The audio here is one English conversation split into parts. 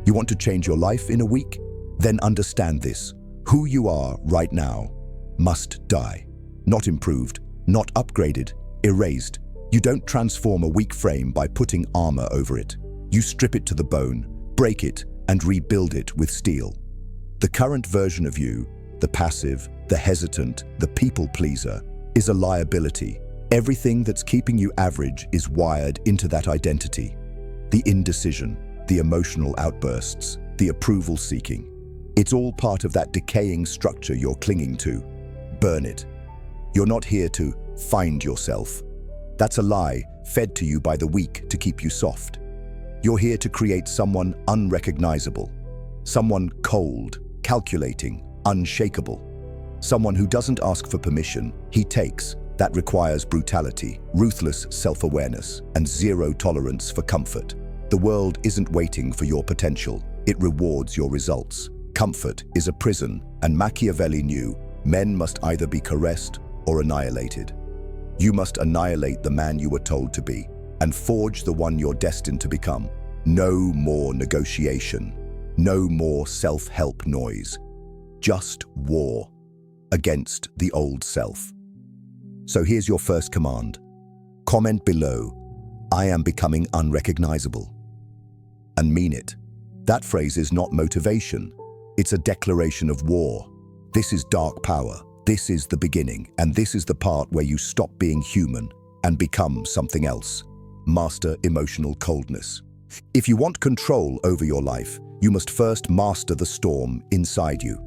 You want to change your life in a week? Then understand this. Who you are right now must die. Not improved, not upgraded, erased. You don't transform a weak frame by putting armor over it. You strip it to the bone, break it, and rebuild it with steel. The current version of you, the passive, the hesitant, the people pleaser, is a liability. Everything that's keeping you average is wired into that identity. The indecision, the emotional outbursts, the approval seeking. It's all part of that decaying structure you're clinging to. Burn it. You're not here to find yourself. That's a lie fed to you by the weak to keep you soft. You're here to create someone unrecognizable, someone cold, calculating, unshakable, someone who doesn't ask for permission, he takes. That requires brutality, ruthless self-awareness, and zero tolerance for comfort. The world isn't waiting for your potential, it rewards your results. Comfort is a prison, and Machiavelli knew men must either be caressed or annihilated. You must annihilate the man you were told to be, and forge the one you're destined to become. No more negotiation, no more self-help noise. Just war against the old self. So here's your first command. Comment below, "I am becoming unrecognizable." And mean it. That phrase is not motivation. It's a declaration of war. This is dark power. This is the beginning, and this is the part where you stop being human and become something else. Master emotional coldness. If you want control over your life, you must first master the storm inside you.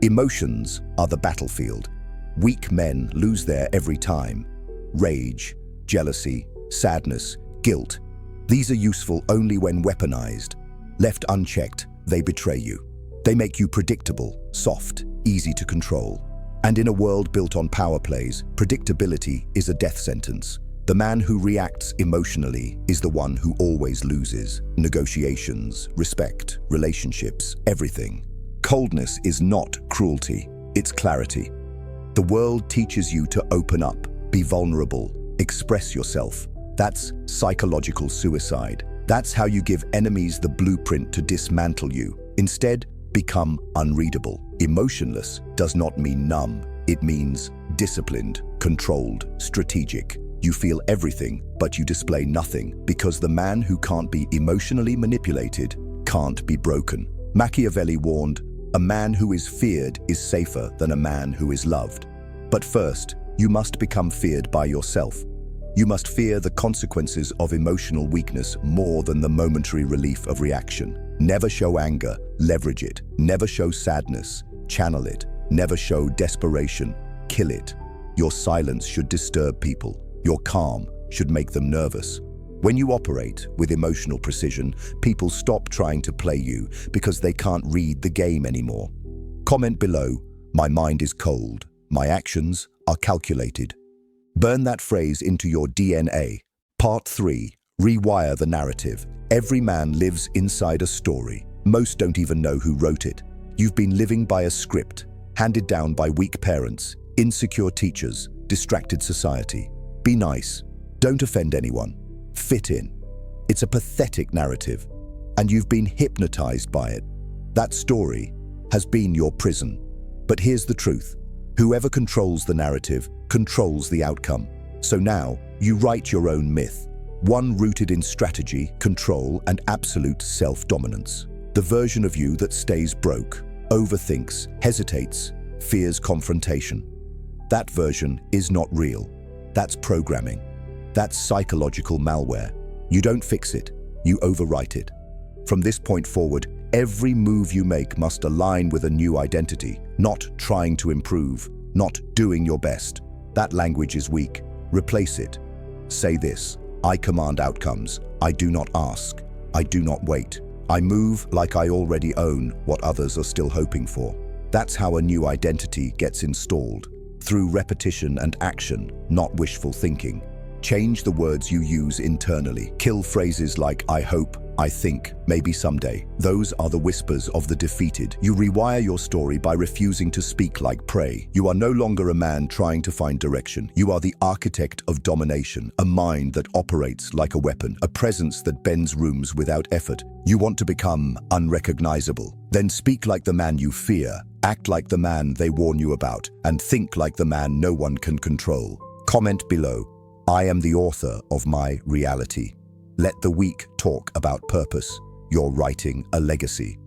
Emotions are the battlefield. Weak men lose there every time. Rage, jealousy, sadness, guilt. These are useful only when weaponized. Left unchecked, they betray you. They make you predictable, soft, easy to control. And in a world built on power plays, predictability is a death sentence. The man who reacts emotionally is the one who always loses. Negotiations, respect, relationships, everything. Coldness is not cruelty, it's clarity. The world teaches you to open up, be vulnerable, express yourself. That's psychological suicide. That's how you give enemies the blueprint to dismantle you. Instead, become unreadable. Emotionless does not mean numb. It means disciplined, controlled, strategic. You feel everything, but you display nothing, because the man who can't be emotionally manipulated can't be broken. Machiavelli warned, "A man who is feared is safer than a man who is loved." But first, you must become feared by yourself. You must fear the consequences of emotional weakness more than the momentary relief of reaction. Never show anger, leverage it. Never show sadness, channel it. Never show desperation, kill it. Your silence should disturb people. Your calm should make them nervous. When you operate with emotional precision, people stop trying to play you because they can't read the game anymore. Comment below, "My mind is cold. My actions are calculated." Burn that phrase into your DNA. Part 3. Rewire the narrative. Every man lives inside a story. Most don't even know who wrote it. You've been living by a script, handed down by weak parents, insecure teachers, distracted society. Be nice. Don't offend anyone. Fit in. It's a pathetic narrative, and you've been hypnotized by it. That story has been your prison. But here's the truth. Whoever controls the narrative controls the outcome. So now, you write your own myth. One rooted in strategy, control, and absolute self-dominance. The version of you that stays broke, overthinks, hesitates, fears confrontation. That version is not real. That's programming. That's psychological malware. You don't fix it, you overwrite it. From this point forward, every move you make must align with a new identity, not trying to improve, not doing your best. That language is weak. Replace it. Say this: I command outcomes. I do not ask. I do not wait. I move like I already own what others are still hoping for. That's how a new identity gets installed. Through repetition and action, not wishful thinking. Change the words you use internally. Kill phrases like "I hope," I think, maybe someday. Those are the whispers of the defeated. You rewire your story by refusing to speak like prey. You are no longer a man trying to find direction. You are the architect of domination, a mind that operates like a weapon, a presence that bends rooms without effort. You want to become unrecognizable. Then speak like the man you fear, act like the man they warn you about, and think like the man no one can control. Comment below. I am the author of my reality. Let the weak talk about purpose. You're writing a legacy.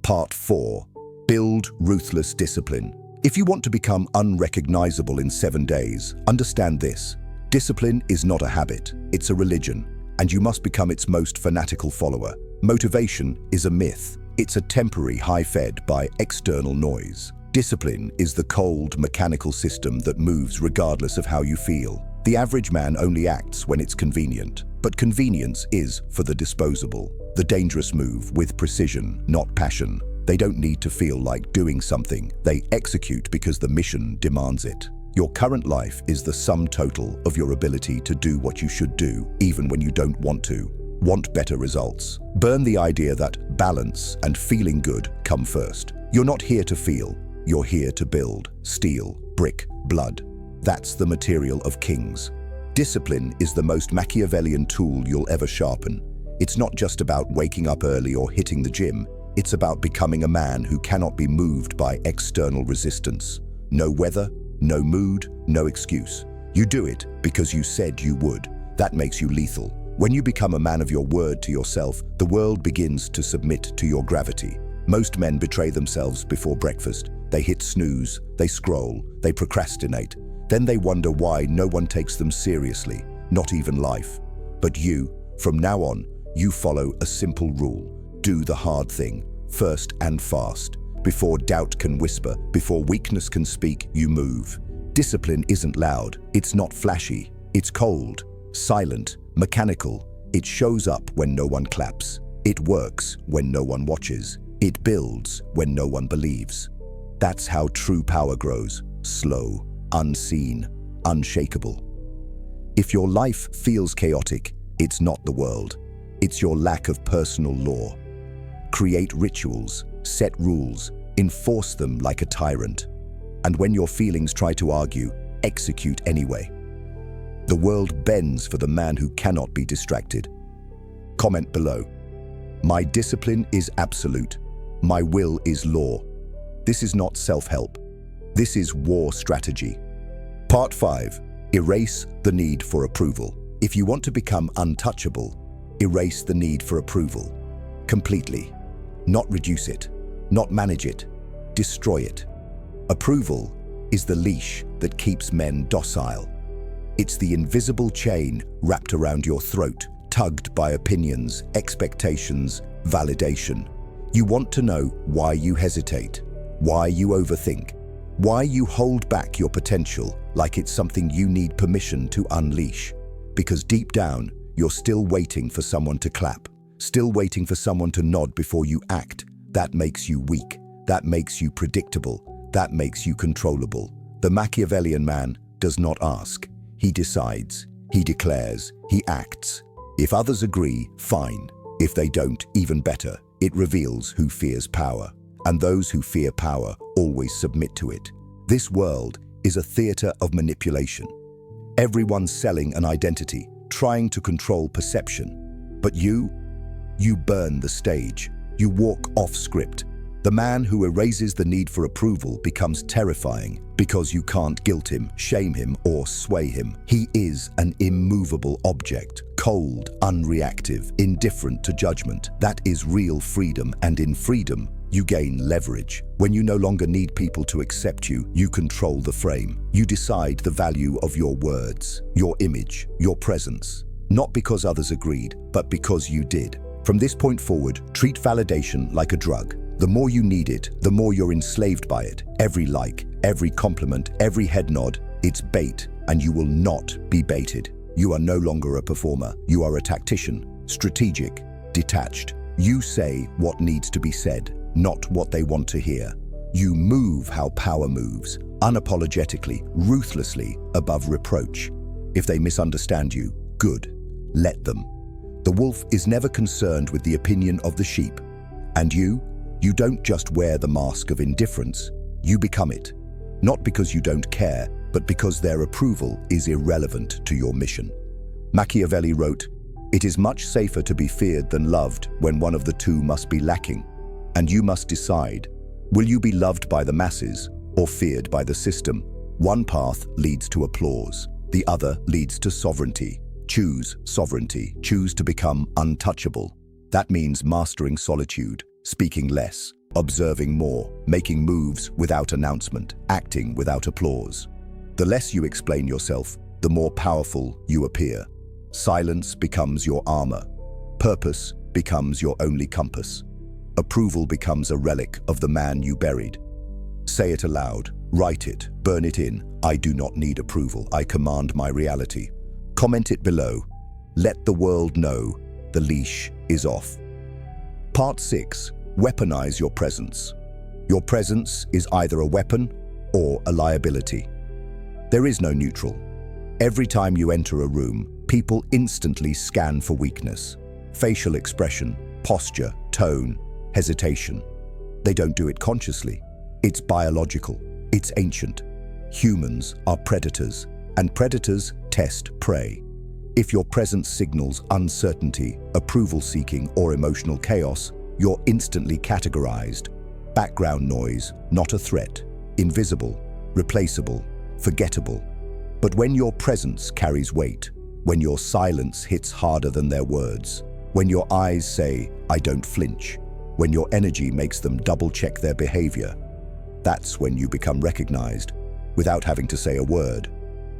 Part 4. Build Ruthless Discipline. If you want to become unrecognizable in 7 days, understand this. Discipline is not a habit, it's a religion, and you must become its most fanatical follower. Motivation is a myth. It's a temporary high fed by external noise. Discipline is the cold, mechanical system that moves regardless of how you feel. The average man only acts when it's convenient. But convenience is for the disposable. The dangerous move with precision, not passion. They don't need to feel like doing something. They execute because the mission demands it. Your current life is the sum total of your ability to do what you should do, even when you don't want to. Want better results? Burn the idea that balance and feeling good come first. You're not here to feel. You're here to build, steel, brick, blood. That's the material of kings. Discipline is the most Machiavellian tool you'll ever sharpen. It's not just about waking up early or hitting the gym. It's about becoming a man who cannot be moved by external resistance. No weather, no mood, no excuse. You do it because you said you would. That makes you lethal. When you become a man of your word to yourself, the world begins to submit to your gravity. Most men betray themselves before breakfast. They hit snooze, they scroll, they procrastinate. Then they wonder why no one takes them seriously, not even life. But you, from now on, you follow a simple rule. Do the hard thing, first and fast. Before doubt can whisper, before weakness can speak, you move. Discipline isn't loud, it's not flashy. It's cold, silent, mechanical. It shows up when no one claps. It works when no one watches. It builds when no one believes. That's how true power grows, slow, unseen, unshakable. If your life feels chaotic, it's not the world. It's your lack of personal law. Create rituals, set rules, enforce them like a tyrant. And when your feelings try to argue, execute anyway. The world bends for the man who cannot be distracted. Comment below. My discipline is absolute. My will is law. This is not self-help. This is war strategy. Part 5. Erase the need for approval. If you want to become untouchable, erase the need for approval. Completely. Not reduce it. Not manage it. Destroy it. Approval is the leash that keeps men docile. It's the invisible chain wrapped around your throat, tugged by opinions, expectations, validation. You want to know why you hesitate, why you overthink, why you hold back your potential like it's something you need permission to unleash. Because deep down, you're still waiting for someone to clap, still waiting for someone to nod before you act. That makes you weak. That makes you predictable. That makes you controllable. The Machiavellian man does not ask. He decides. He declares. He acts. If others agree, fine. If they don't, even better. It reveals who fears power. And those who fear power always submit to it. This world is a theater of manipulation. Everyone's selling an identity, trying to control perception. But you burn the stage. You walk off script. The man who erases the need for approval becomes terrifying because you can't guilt him, shame him, or sway him. He is an immovable object, cold, unreactive, indifferent to judgment. That is real freedom, and in freedom, you gain leverage. When you no longer need people to accept you, you control the frame. You decide the value of your words, your image, your presence. Not because others agreed, but because you did. From this point forward, treat validation like a drug. The more you need it, the more you're enslaved by it. Every like, every compliment, every head nod, it's bait, and you will not be baited. You are no longer a performer. You are a tactician, strategic, detached. You say what needs to be said, not what they want to hear. You move how power moves, unapologetically, ruthlessly, above reproach. If they misunderstand you, good. Let them. The wolf is never concerned with the opinion of the sheep. And you don't just wear the mask of indifference, you become it. Not because you don't care, but because their approval is irrelevant to your mission. Machiavelli wrote, "It is much safer to be feared than loved when one of the two must be lacking. And you must decide, will you be loved by the masses or feared by the system? One path leads to applause, the other leads to sovereignty. Choose sovereignty, choose to become untouchable. That means mastering solitude, speaking less, observing more, making moves without announcement, acting without applause. The less you explain yourself, the more powerful you appear. Silence becomes your armor. Purpose becomes your only compass. Approval becomes a relic of the man you buried. Say it aloud, write it, burn it in. I do not need approval. I command my reality. Comment it below. Let the world know the leash is off. Part 6. Weaponize your presence. Your presence is either a weapon or a liability. There is no neutral. Every time you enter a room, people instantly scan for weakness. Facial expression, posture, tone, hesitation. They don't do it consciously. It's biological. It's ancient. Humans are predators, and predators test prey. If your presence signals uncertainty, approval-seeking, or emotional chaos, you're instantly categorized. Background noise, not a threat. Invisible, replaceable, forgettable. But when your presence carries weight, when your silence hits harder than their words, when your eyes say, "I don't flinch," when your energy makes them double-check their behavior, that's when you become recognized without having to say a word.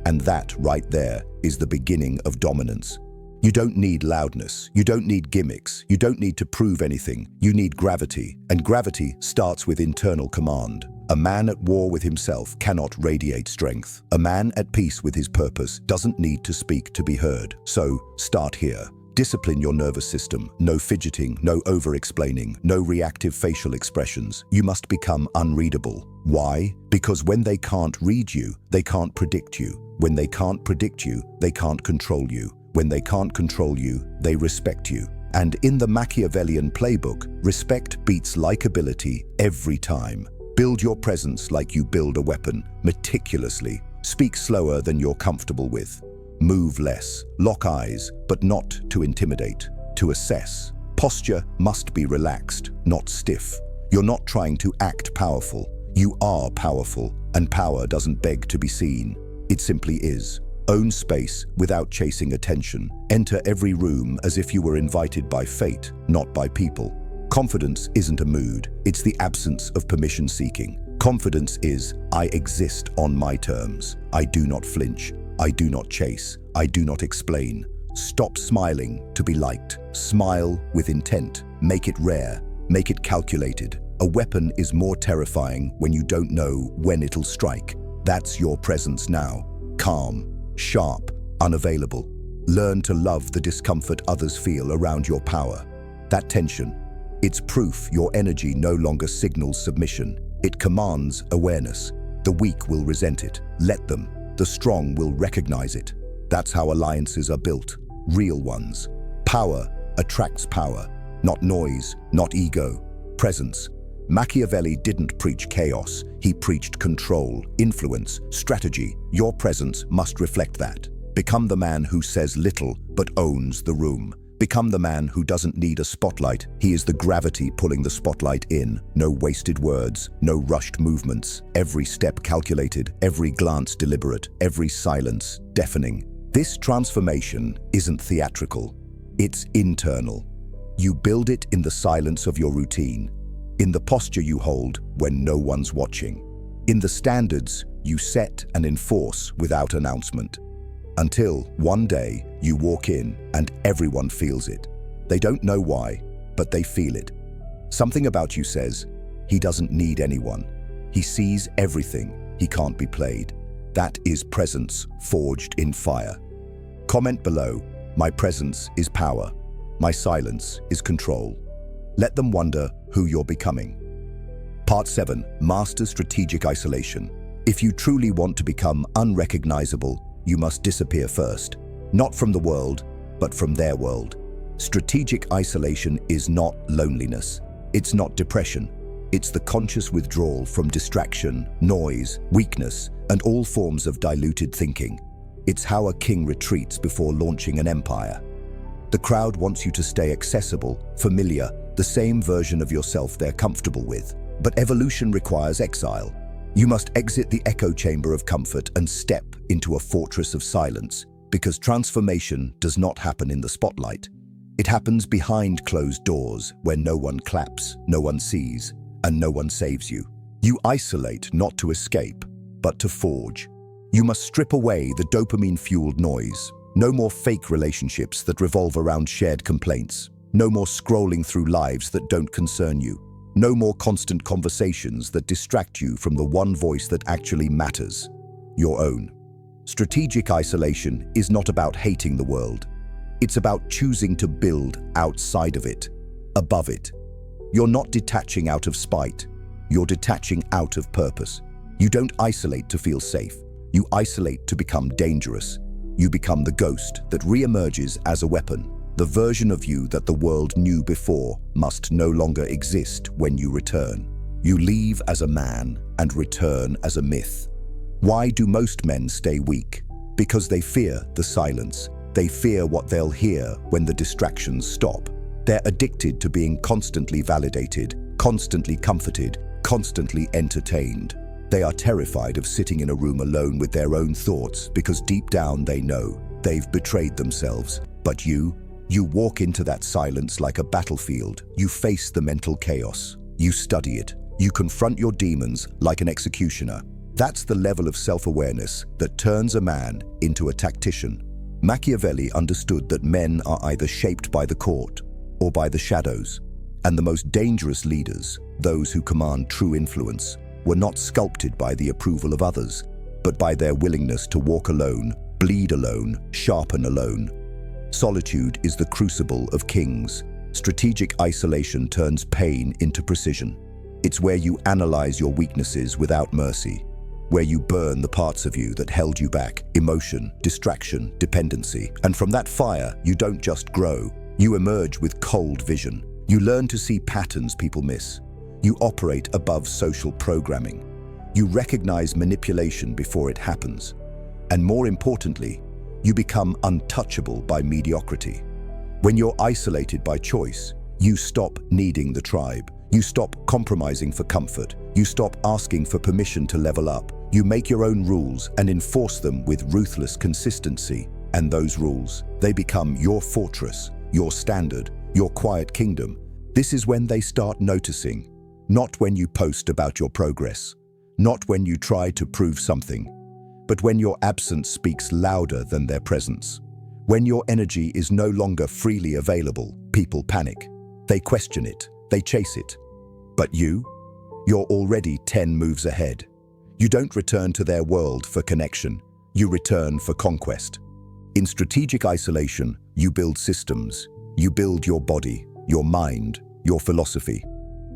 And that right there is the beginning of dominance. You don't need loudness, you don't need gimmicks, you don't need to prove anything, you need gravity. And gravity starts with internal command. A man at war with himself cannot radiate strength. A man at peace with his purpose doesn't need to speak to be heard. So start here. Discipline your nervous system. No fidgeting, no over-explaining, no reactive facial expressions. You must become unreadable. Why? Because when they can't read you, they can't predict you. When they can't predict you, they can't control you. When they can't control you, they respect you. And in the Machiavellian playbook, respect beats likability every time. Build your presence like you build a weapon, meticulously. Speak slower than you're comfortable with. Move less. Lock eyes, but not to intimidate, to assess. Posture must be relaxed, not stiff. You're not trying to act powerful. You are powerful, and power doesn't beg to be seen. It simply is. Own space without chasing attention. Enter every room as if you were invited by fate, not by people. Confidence isn't a mood, it's the absence of permission-seeking. Confidence is, I exist on my terms. I do not flinch. I do not chase. I do not explain. Stop smiling to be liked. Smile with intent. Make it rare. Make it calculated. A weapon is more terrifying when you don't know when it'll strike. That's your presence now. Calm, sharp, unavailable. Learn to love the discomfort others feel around your power. That tension, it's proof your energy no longer signals submission. It commands awareness. The weak will resent it. Let them. The strong will recognize it. That's how alliances are built. Real ones. Power attracts power. Not noise, not ego. Presence. Machiavelli didn't preach chaos. He preached control, influence, strategy. Your presence must reflect that. Become the man who says little but owns the room. Become the man who doesn't need a spotlight. He is the gravity pulling the spotlight in. No wasted words, no rushed movements. Every step calculated, every glance deliberate, every silence deafening. This transformation isn't theatrical. It's internal. You build it in the silence of your routine, in the posture you hold when no one's watching, in the standards you set and enforce without announcement. Until one day you walk in and everyone feels it. They don't know why, but they feel it. Something about you says, he doesn't need anyone. He sees everything. He can't be played. That is presence forged in fire. Comment below, my presence is power. My silence is control. Let them wonder who you're becoming. Part 7. Master strategic isolation. If you truly want to become unrecognizable, you must disappear first. Not from the world, but from their world. Strategic isolation is not loneliness. It's not depression. It's the conscious withdrawal from distraction, noise, weakness, and all forms of diluted thinking. It's how a king retreats before launching an empire. The crowd wants you to stay accessible, familiar, the same version of yourself they're comfortable with. But evolution requires exile. You must exit the echo chamber of comfort and step into a fortress of silence, because transformation does not happen in the spotlight. It happens behind closed doors where no one claps, no one sees, and no one saves you. You isolate not to escape, but to forge. You must strip away the dopamine-fueled noise. No more fake relationships that revolve around shared complaints. No more scrolling through lives that don't concern you. No more constant conversations that distract you from the one voice that actually matters, your own. Strategic isolation is not about hating the world. It's about choosing to build outside of it, above it. You're not detaching out of spite. You're detaching out of purpose. You don't isolate to feel safe. You isolate to become dangerous. You become the ghost that reemerges as a weapon. The version of you that the world knew before must no longer exist when you return. You leave as a man and return as a myth. Why do most men stay weak? Because they fear the silence. They fear what they'll hear when the distractions stop. They're addicted to being constantly validated, constantly comforted, constantly entertained. They are terrified of sitting in a room alone with their own thoughts because deep down they know they've betrayed themselves. But you walk into that silence like a battlefield. You face the mental chaos. You study it. You confront your demons like an executioner. That's the level of self-awareness that turns a man into a tactician. Machiavelli understood that men are either shaped by the court or by the shadows, and the most dangerous leaders, those who command true influence, were not sculpted by the approval of others, but by their willingness to walk alone, bleed alone, sharpen alone. Solitude is the crucible of kings. Strategic isolation turns pain into precision. It's where you analyze your weaknesses without mercy, where you burn the parts of you that held you back, emotion, distraction, dependency. And from that fire, you don't just grow. You emerge with cold vision. You learn to see patterns people miss. You operate above social programming. You recognize manipulation before it happens. And more importantly, you become untouchable by mediocrity. When you're isolated by choice, you stop needing the tribe. You stop compromising for comfort. You stop asking for permission to level up. You make your own rules and enforce them with ruthless consistency. And those rules, they become your fortress, your standard, your quiet kingdom. This is when they start noticing, not when you post about your progress, not when you try to prove something, but when your absence speaks louder than their presence. When your energy is no longer freely available, people panic. They question it, they chase it. But you're already 10 moves ahead. You don't return to their world for connection, you return for conquest. In strategic isolation, you build systems. You build your body, your mind, your philosophy.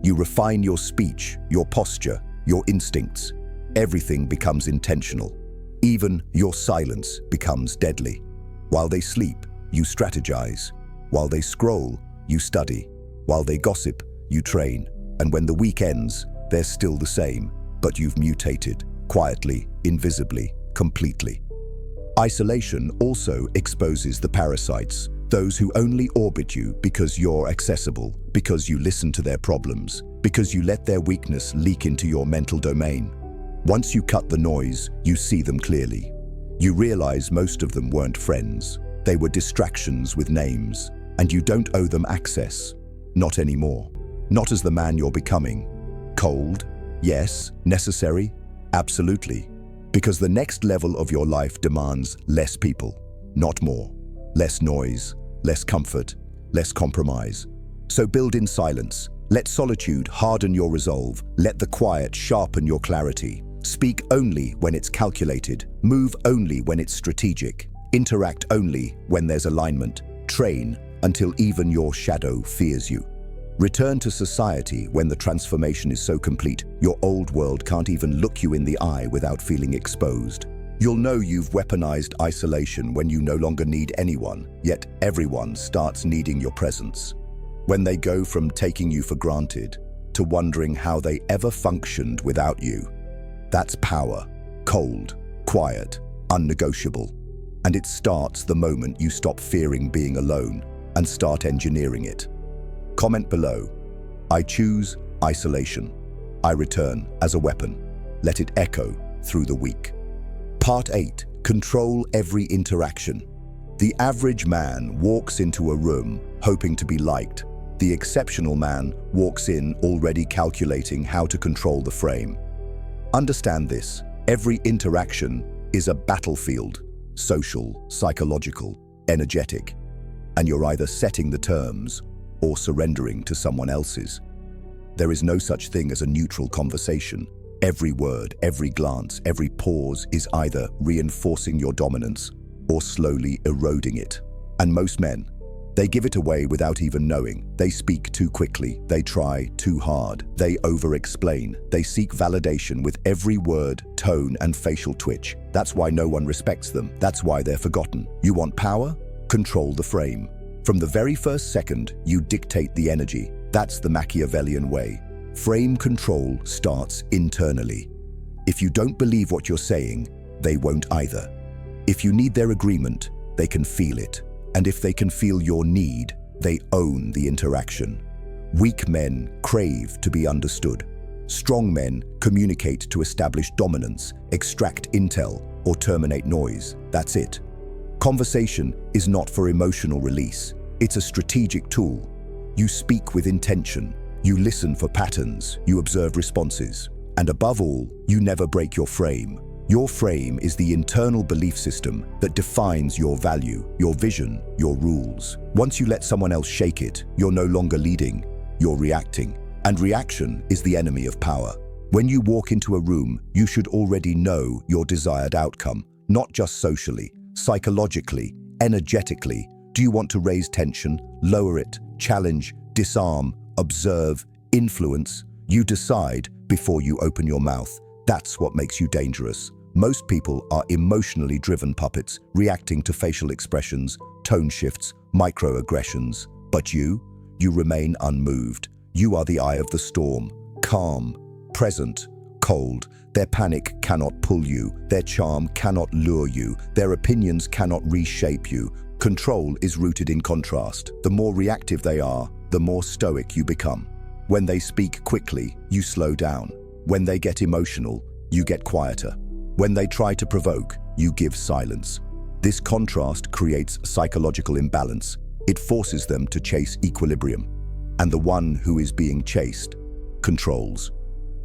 You refine your speech, your posture, your instincts. Everything becomes intentional. Even your silence becomes deadly. While they sleep, you strategize. While they scroll, you study. While they gossip, you train. And when the week ends, they're still the same, but you've mutated, quietly, invisibly, completely. Isolation also exposes the parasites, those who only orbit you because you're accessible, because you listen to their problems, because you let their weakness leak into your mental domain. Once you cut the noise, you see them clearly. You realize most of them weren't friends. They were distractions with names, and you don't owe them access. Not anymore. Not as the man you're becoming. Cold? Yes. Necessary? Absolutely. Because the next level of your life demands less people, not more. Less noise, less comfort, less compromise. So build in silence. Let solitude harden your resolve. Let the quiet sharpen your clarity. Speak only when it's calculated. Move only when it's strategic. Interact only when there's alignment. Train until even your shadow fears you. Return to society when the transformation is so complete, your old world can't even look you in the eye without feeling exposed. You'll know you've weaponized isolation when you no longer need anyone, yet everyone starts needing your presence. When they go from taking you for granted to wondering how they ever functioned without you. That's power, cold, quiet, unnegotiable. And it starts the moment you stop fearing being alone and start engineering it. Comment below. I choose isolation. I return as a weapon. Let it echo through the week. Part 8. Control every interaction. The average man walks into a room hoping to be liked. The exceptional man walks in already calculating how to control the frame. Understand this. Every interaction is a battlefield. Social, psychological, energetic. And you're either setting the terms or surrendering to someone else's. There is no such thing as a neutral conversation. Every word, every glance, every pause is either reinforcing your dominance or slowly eroding it. And most men, they give it away without even knowing. They speak too quickly, they try too hard, they over-explain, they seek validation with every word, tone, and facial twitch. That's why no one respects them. That's why they're forgotten. You want power? Control the frame. From the very first second, you dictate the energy. That's the Machiavellian way. Frame control starts internally. If you don't believe what you're saying, they won't either. If you need their agreement, they can feel it. And if they can feel your need, they own the interaction. Weak men crave to be understood. Strong men communicate to establish dominance, extract intel, or terminate noise. That's it. Conversation is not for emotional release. It's a strategic tool. You speak with intention. You listen for patterns. You observe responses. And above all, you never break your frame. Your frame is the internal belief system that defines your value, your vision, your rules. Once you let someone else shake it, you're no longer leading, you're reacting. And reaction is the enemy of power. When you walk into a room, you should already know your desired outcome, not just socially, psychologically, energetically. Do you want to raise tension, lower it, challenge, disarm, observe, influence? You decide before you open your mouth. That's what makes you dangerous. Most people are emotionally driven puppets, reacting to facial expressions, tone shifts, microaggressions. But you remain unmoved. You are the eye of the storm, calm, present, cold. Their panic cannot pull you. Their charm cannot lure you. Their opinions cannot reshape you. Control is rooted in contrast. The more reactive they are, the more stoic you become. When they speak quickly, you slow down. When they get emotional, you get quieter. When they try to provoke, you give silence. This contrast creates psychological imbalance. It forces them to chase equilibrium. And the one who is being chased controls.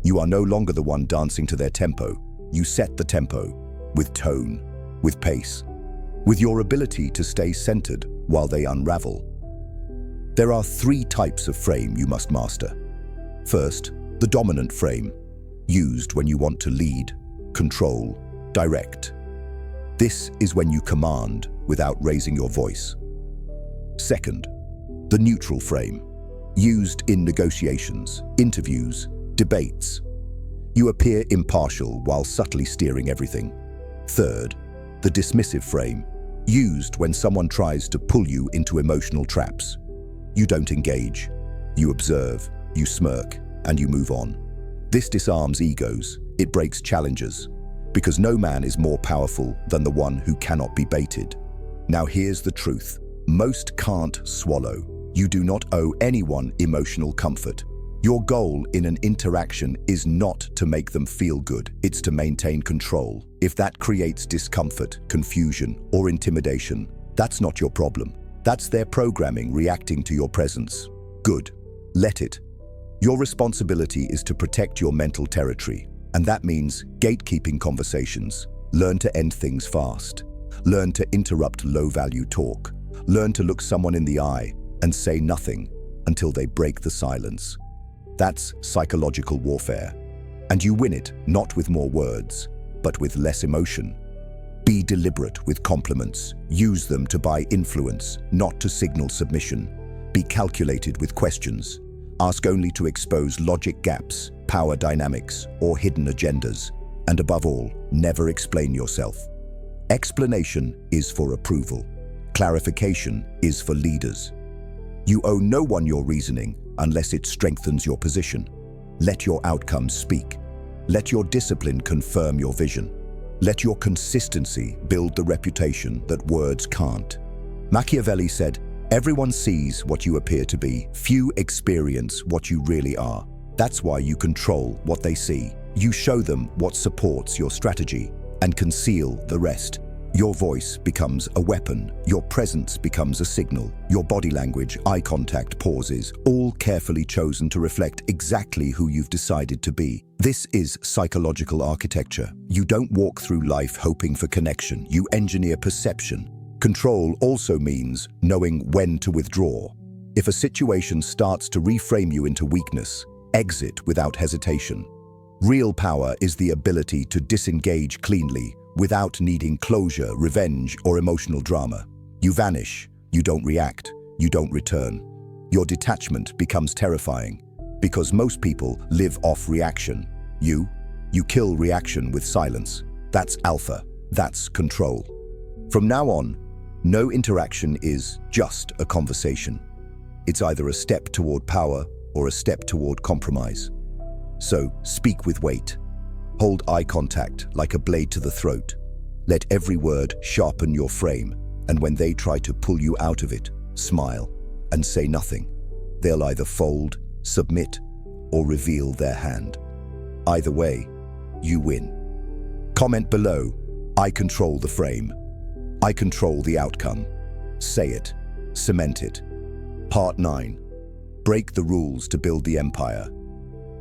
You are no longer the one dancing to their tempo. You set the tempo with tone, with pace, with your ability to stay centered while they unravel. There are 3 types of frame you must master. First, the dominant frame, used when you want to lead, control, direct. This is when you command without raising your voice. Second, the neutral frame, used in negotiations, interviews, debates. You appear impartial while subtly steering everything. Third, the dismissive frame, used when someone tries to pull you into emotional traps. You don't engage. You observe, you smirk, and you move on. This disarms egos. It breaks challenges. Because no man is more powerful than the one who cannot be baited. Now here's the truth. Most can't swallow. You do not owe anyone emotional comfort. Your goal in an interaction is not to make them feel good. It's to maintain control. If that creates discomfort, confusion, or intimidation, that's not your problem. That's their programming reacting to your presence. Good. Let it. Your responsibility is to protect your mental territory, and that means gatekeeping conversations. Learn to end things fast. Learn to interrupt low-value talk. Learn to look someone in the eye and say nothing until they break the silence. That's psychological warfare. And you win it not with more words, but with less emotion. Be deliberate with compliments. Use them to buy influence, not to signal submission. Be calculated with questions. Ask only to expose logic gaps, power dynamics, or hidden agendas. And above all, never explain yourself. Explanation is for approval. Clarification is for leaders. You owe no one your reasoning unless it strengthens your position. Let your outcomes speak. Let your discipline confirm your vision. Let your consistency build the reputation that words can't. Machiavelli said, "Everyone sees what you appear to be. Few experience what you really are. That's why you control what they see. You show them what supports your strategy and conceal the rest. Your voice becomes a weapon. Your presence becomes a signal. Your body language, eye contact, pauses, all carefully chosen to reflect exactly who you've decided to be. This is psychological architecture. You don't walk through life hoping for connection. You engineer perception. Control also means knowing when to withdraw. If a situation starts to reframe you into weakness, exit without hesitation. Real power is the ability to disengage cleanly without needing closure, revenge, or emotional drama. You vanish, you don't react, you don't return. Your detachment becomes terrifying because most people live off reaction. You kill reaction with silence. That's alpha, that's control. From now on, no interaction is just a conversation. It's either a step toward power or a step toward compromise. So speak with weight. Hold eye contact like a blade to the throat. Let every word sharpen your frame, and when they try to pull you out of it, smile and say nothing. They'll either fold, submit, or reveal their hand. Either way, you win. Comment below, "I control the frame. I control the outcome." Say it. Cement it. Part 9. Break the rules to build the empire.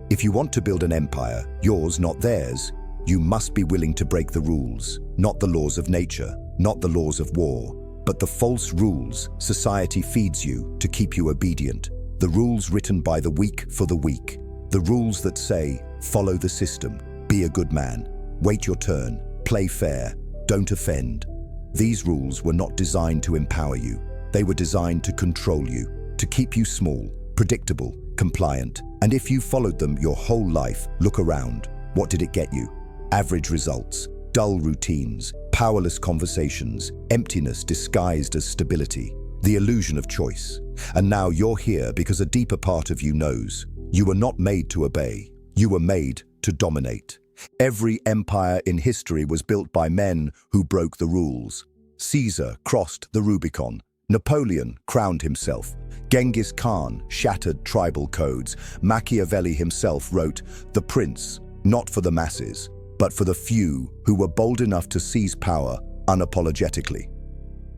If you want to build an empire, yours, not theirs, you must be willing to break the rules, not the laws of nature, not the laws of war, but the false rules society feeds you to keep you obedient. The rules written by the weak for the weak. The rules that say, follow the system, be a good man, wait your turn, play fair, don't offend. These rules were not designed to empower you. They were designed to control you, to keep you small, predictable, compliant. And if you followed them your whole life, look around. What did it get you? Average results, dull routines, powerless conversations, emptiness disguised as stability, the illusion of choice. And now you're here because a deeper part of you knows. You were not made to obey. You were made to dominate. Every empire in history was built by men who broke the rules. Caesar crossed the Rubicon. Napoleon crowned himself. Genghis Khan shattered tribal codes. Machiavelli himself wrote, "The prince, not for the masses, but for the few who were bold enough to seize power unapologetically."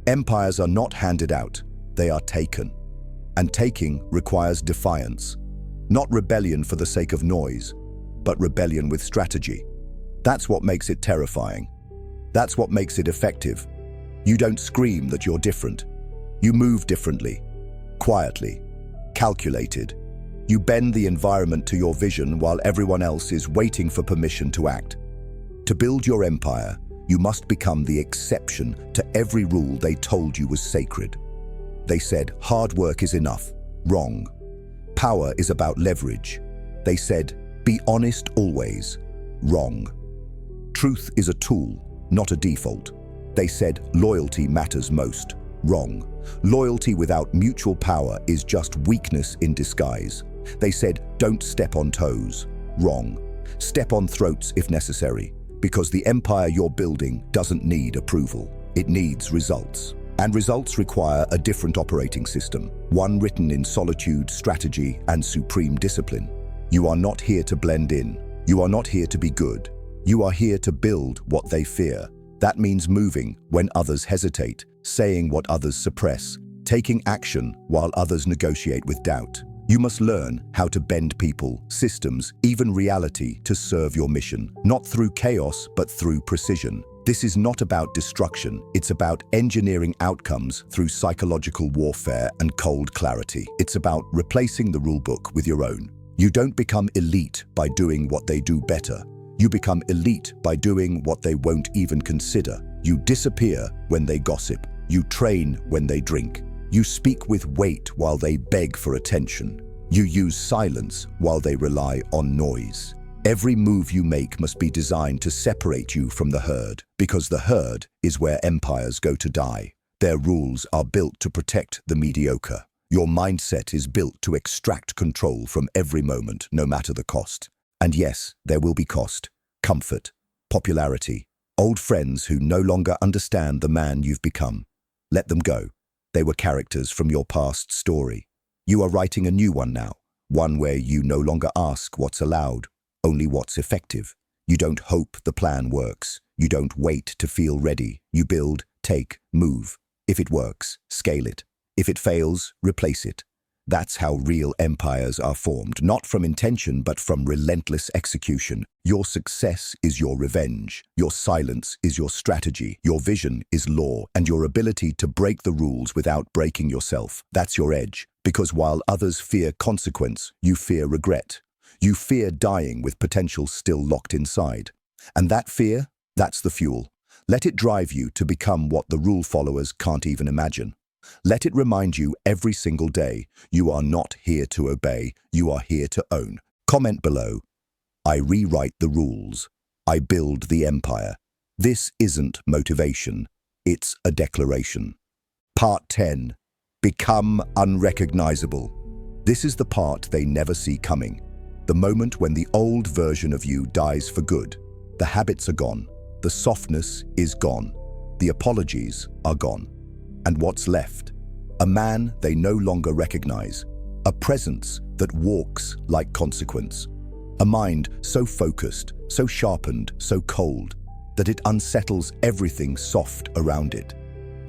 Empires are not handed out, they are taken. And taking requires defiance. Not rebellion for the sake of noise, but rebellion with strategy. That's what makes it terrifying. That's what makes it effective. You don't scream that you're different. You move differently, quietly, calculated. You bend the environment to your vision while everyone else is waiting for permission to act. To build your empire, you must become the exception to every rule they told you was sacred. They said, hard work is enough. Wrong. Power is about leverage. They said, be honest always. Wrong. Truth is a tool, not a default. They said, loyalty matters most. Wrong. Loyalty without mutual power is just weakness in disguise. They said, don't step on toes. Wrong. Step on throats if necessary, because the empire you're building doesn't need approval. It needs results. And results require a different operating system, one written in solitude, strategy, and supreme discipline. You are not here to blend in. You are not here to be good. You are here to build what they fear. That means moving when others hesitate, saying what others suppress, taking action while others negotiate with doubt. You must learn how to bend people, systems, even reality to serve your mission, not through chaos, but through precision. This is not about destruction. It's about engineering outcomes through psychological warfare and cold clarity. It's about replacing the rulebook with your own. You don't become elite by doing what they do better. You become elite by doing what they won't even consider. You disappear when they gossip. You train when they drink. You speak with weight while they beg for attention. You use silence while they rely on noise. Every move you make must be designed to separate you from the herd, because the herd is where empires go to die. Their rules are built to protect the mediocre. Your mindset is built to extract control from every moment, no matter the cost. And yes, there will be cost, comfort, popularity, old friends who no longer understand the man you've become. Let them go. They were characters from your past story. You are writing a new one now, one where you no longer ask what's allowed, only what's effective. You don't hope the plan works. You don't wait to feel ready. You build, take, move. If it works, scale it. If it fails, replace it. That's how real empires are formed, not from intention, but from relentless execution. Your success is your revenge. Your silence is your strategy. Your vision is law, and your ability to break the rules without breaking yourself. That's your edge. Because while others fear consequence, you fear regret. You fear dying with potential still locked inside. And that fear, that's the fuel. Let it drive you to become what the rule followers can't even imagine. Let it remind you every single day, you are not here to obey, you are here to own. Comment below. I rewrite the rules. I build the empire. This isn't motivation. It's a declaration. Part 10. Become unrecognizable. This is the part they never see coming. The moment when the old version of you dies for good. The habits are gone. The softness is gone. The apologies are gone. And what's left? A man they no longer recognize. A presence that walks like consequence. A mind so focused, so sharpened, so cold, that it unsettles everything soft around it.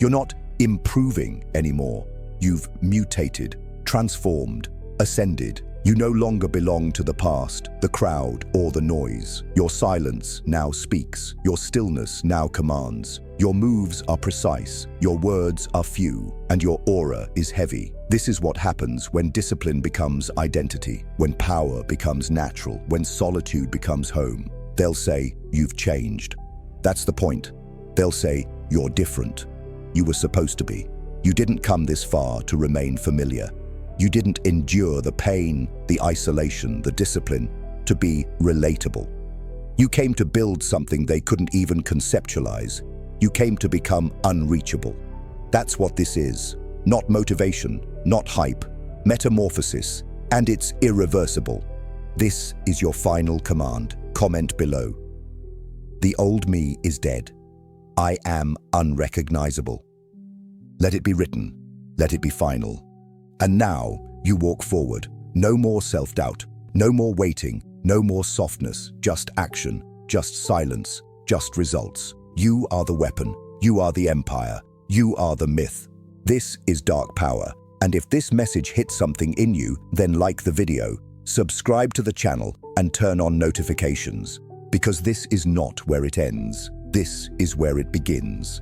You're not improving anymore. You've mutated, transformed, ascended. You no longer belong to the past, the crowd, or the noise. Your silence now speaks. Your stillness now commands. Your moves are precise. Your words are few. And your aura is heavy. This is what happens when discipline becomes identity, when power becomes natural, when solitude becomes home. They'll say, you've changed. That's the point. They'll say, you're different. You were supposed to be. You didn't come this far to remain familiar. You didn't endure the pain, the isolation, the discipline, to be relatable. You came to build something they couldn't even conceptualize. You came to become unreachable. That's what this is. Not motivation, not hype, metamorphosis, and it's irreversible. This is your final command. Comment below. The old me is dead. I am unrecognizable. Let it be written. Let it be final. And now, you walk forward. No more self-doubt, no more waiting, no more softness, just action, just silence, just results. You are the weapon, you are the empire, you are the myth. This is Dark Power, and if this message hits something in you, then like the video, subscribe to the channel, and turn on notifications. Because this is not where it ends, this is where it begins.